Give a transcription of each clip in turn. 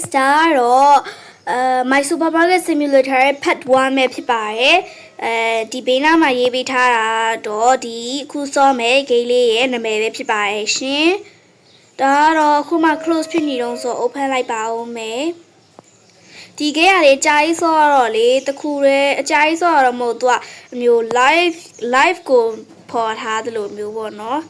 guys ဒါကတော့ My Supermarket Simulator ရဲ့ Part 1ပဲဖြစ်ပါတယ်ဒီဘေးနားမှာရေးပေးထားတာတော့ဒီအခုစောမဲ့ game လေးရဲ့နာမည်ပဲဖြစ်ပါတယ်ရှင်ဒါကတော့အခုမှ close ဖြစ်နေတော့ဆို open လိုက်ပါဦးမယ်ဒီ game ကလေအကြာကြီးစောတော့လေတခုတည်းအကြာကြီးစောတော့မဟုတ်သူကအမျိုး live ကိုပေါ်ထားသလိုမျိုးပေါ့နော်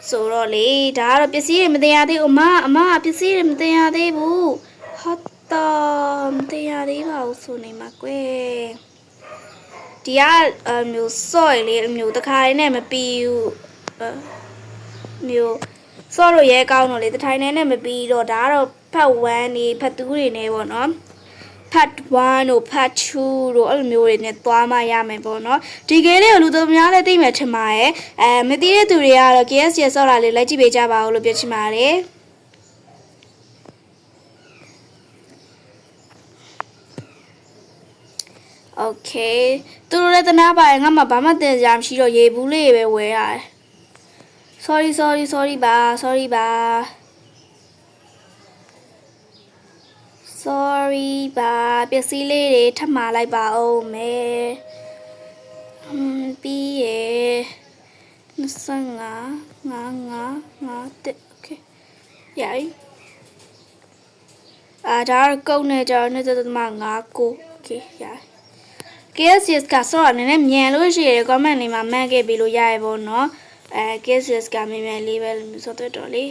ဆိုတော့လေဒါကတော့ပစ္စည်းတွေမတင်ရသေးဘူးအမပစ္စည်းတွေမတင်ရသေးဘူးဟုတ်တော့မတင်ရသေးပါဘူးဆိုနေမှာကွယ်ဒီကမျိုးစော့လေမျိုးတခါလေးနဲ့မပြီးဘူးမျိုးစော့လို့ရဲကောင်းတော့လေတထိုင်နဲ့မပြီးတော့ဒါကတော့ဖတ်1နေဖတ်2တွေနေပေါ့နော်Part 1တို့ Part 2တို့အဲ့လိုမျိုးတွေနဲ့သွားမှရမယ်ပေါ့နော်ဒီကလေးကိုလူတော်များလည်းသိမယ်ထင်ပါရဲ့မသိတဲ့သူတွေကတော့ KS ရဆော့တာလေးလိုက်ကြည့်ပေးကြပါဦးလို့ပြောချင်ပါတယ်โอเคသူတို့လည်းတနာပါရင်ငါမှဘာမှတင်ကြမရှိတော့ရေဘူးလေးပဲဝယ်ရတယ် sorry ပါ sorry ပါပစ္စည်းလေးတွေထပ်မှာလိုက်ပါဦးမယ်ပြီးရ25 โอเคရပြီဒါကုတ်နေကြတော့နေ့သက်မှာ5 9โอเคရ KSS ကဆော့အနေနဲ့မြန်လို့ရှိရင် comment လေးမှာမှတ်ခဲ့ပြီးလို့ရရပေါ့နော်KSS ကမြန်လေးပဲဆိုတော့လေ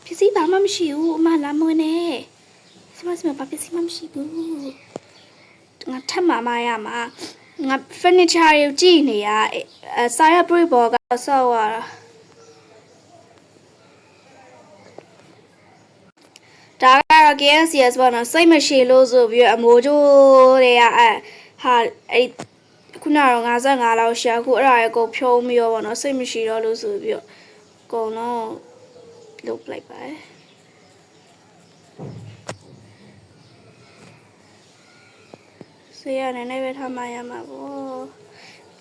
ပစ္စည်းဘာမှမရှိဘူးအမလာမဝင်နဲ့စမဘာပစ္စည်းမှမရှိဘူးငါထပ်မှာရမှာငါ furniture ကိုကြည့်နေရစာရပြဘောကဆော့ရတာဒါကတော့ KSS ပေါ့နော်စိတ်မရှိလို့ဆိုပြီးအမိုးကျိုးတွေကဟာအဲ့ခုနကတော့55လောက်ရှာခုအဲ့ဒါရကိုဖြုံးပြီးတော့ပေါ့နော်စိတ်မရှိတော့လို့ဆိုပြီးတော့အကုန်လုံးလုပ်လိုက်ပါတယ်ဆေးရနေနေပဲထားမှရမှာပေါ့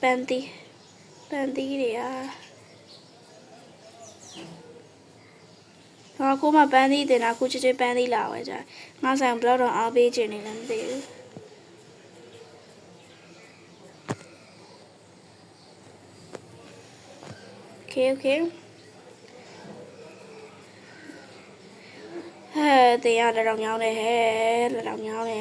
ပန်တီတွေကအခုမှပန်းသီးတင်တာအခုချစ်ပန်းသီးလာဝဲကြငါဆိုင်ဘလောက်တော့အားပေးချင်နေလည်းမသိဘူးโอเคတင်ရလက်တော့ညောင်းနေဟဲ့လက်တော့ညောင်းနေ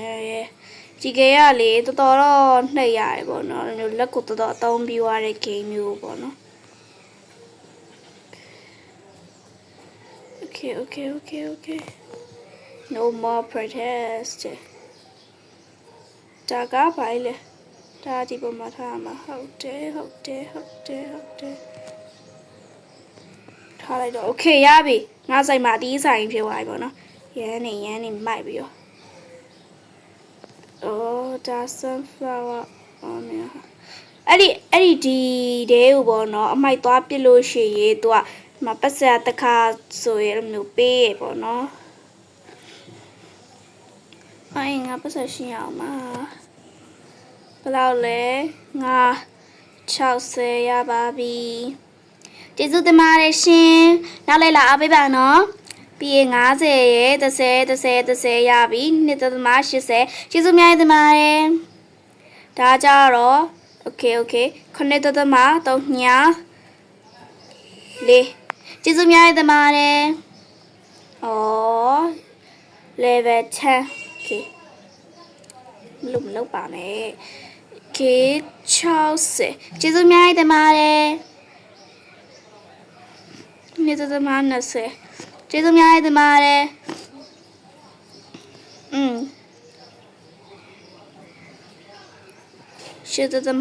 ဒီကေကလေတော်တော့နှိပ်ရတယ်ပေါ့နော်လက်ကိုတော်အသုံးပြီးသွားတဲ့ game မျိုးပေါ့နော်Okay. No more protest. ဒါကဘာလဲဒါဒီပေါ်မှာထားမှာဟုတ်တယ်ထားလိုက်တော့ okay ရပြီငါဆိုင်မှာအတီးဆိုင်ဖြစ်သွားပြီပေါ့နော်ရမ်းနေမိုက်ပြီးတော့ဒါ sunflower အဲ့ဒီဒီတဲကိုပေါ့နော်အမိုက်သွားပစ်လို့ရှိရင်သူကမပတ်စရာတခါဆိုရမျိုးပေးရပေါ့နော်ငါပတ်စရာရှင်းအောင်ပါဘယ်လောက်လဲငါ60ရပါပြီကျေးဇူးတင်ပါတယ်ရှင်နောက်လိုက်လာအားပေးပါနော်ပြီးရင်50ရ30ရပြီ2.80ကျေးဇူးများတင်ပါတယ်ဒါကြတော့ okay 9.3ညလေးကျေးဇူးများတင်ပါတယ်level 10 okay မလုပ်ပါနဲ့ okay 60ကျေးဇူးများတင်ပါတယ်2.20ကျေးဇူးများတင်ပါတယ်10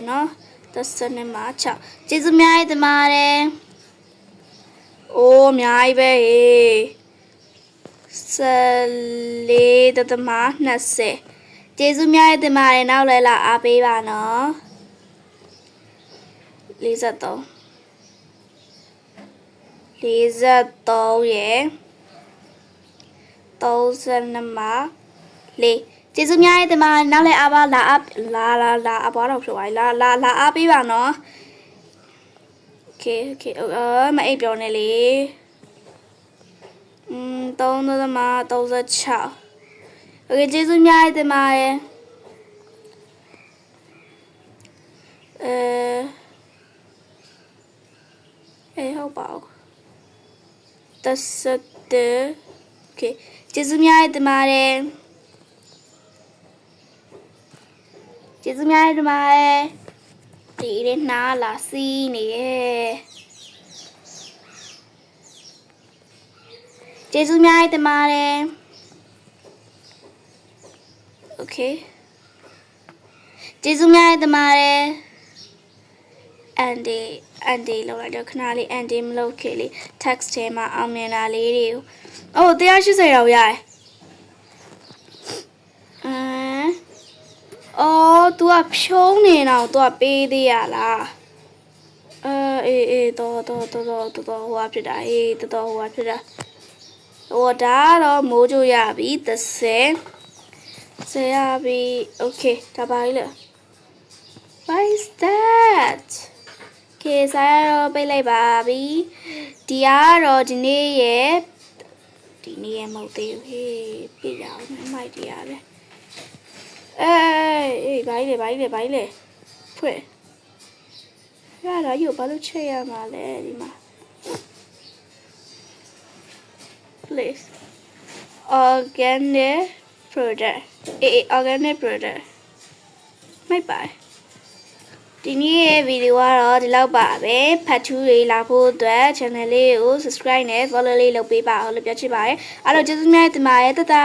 နော်30နဲ့မှာ6ကျေးဇူးများတင်ပါတယ်အများကြီးပဲ14.20ကျေးဇူးများတင်ပါတယ်နောက်လည်းလာအားပေးပါနော်43ရယ်32မှာ4ကျေးဇူးများတင်ပါတယ်နောက်လည်းအားပါလာအပွားတော့ဖြစ်သွားပြီလာအားပေးပါနော် Okay မအိပ်ပြောနေလေ3.36 Okay ကျေးဇူးများတင်ပါတယ်ဟုတ်ပါဘူး17 Okay ကျေးဇူးများတင်ပါတယ်ကျေးဇူးများတင်ပါတယ်ဒီနေ့နားလာစီးနေရဲ့ကျေးဇူးများတင်ပါတယ် Okay ကျေးဇူးများတင်ပါတယ်အန်ဒီလောက်လိုက်တော့ခဏလေးအန်ဒီမလုပ်ခေလေး text ထဲမှာအောင်မြင်တာလေးတွေကို180ရောက်ရတယ်तू ကဖြုံးနေတော့ तू ကပေးသေးရလားတော်ဟိုဟာဖြစ်တာတော်ဟိုဟာဖြစ်တာဒါကတော့မိုးကြိုရပြီ30ရပြီ Okay ဒါပါလေ What is that ကေစားတော့ပိတ်လိုက်ပါပြီဒီကတော့ဒီနေ့ရဲ့မဟုတ်သေးဘူးဟေးပြရအောင်မိုက်တရားပဲဘာလဲဖွင့်ရတာရုပ်ဘာလို့ချက်ရမှာလဲဒီမှာ please organic product organic product မိုက်ပါဒီနေ့ရဲ့ဗီဒီယိုကတော့ဒီလောက်ပါပဲဖတ်ထူးတွေလာဖို့အတွက် channel လေးကို subscribe နဲ့ follow လေးလုပ်ပေးပါအောင်လို့ပြောချင်ပါတယ်အားလုံးကျေးဇူးများတင်ပါတယ်တတာ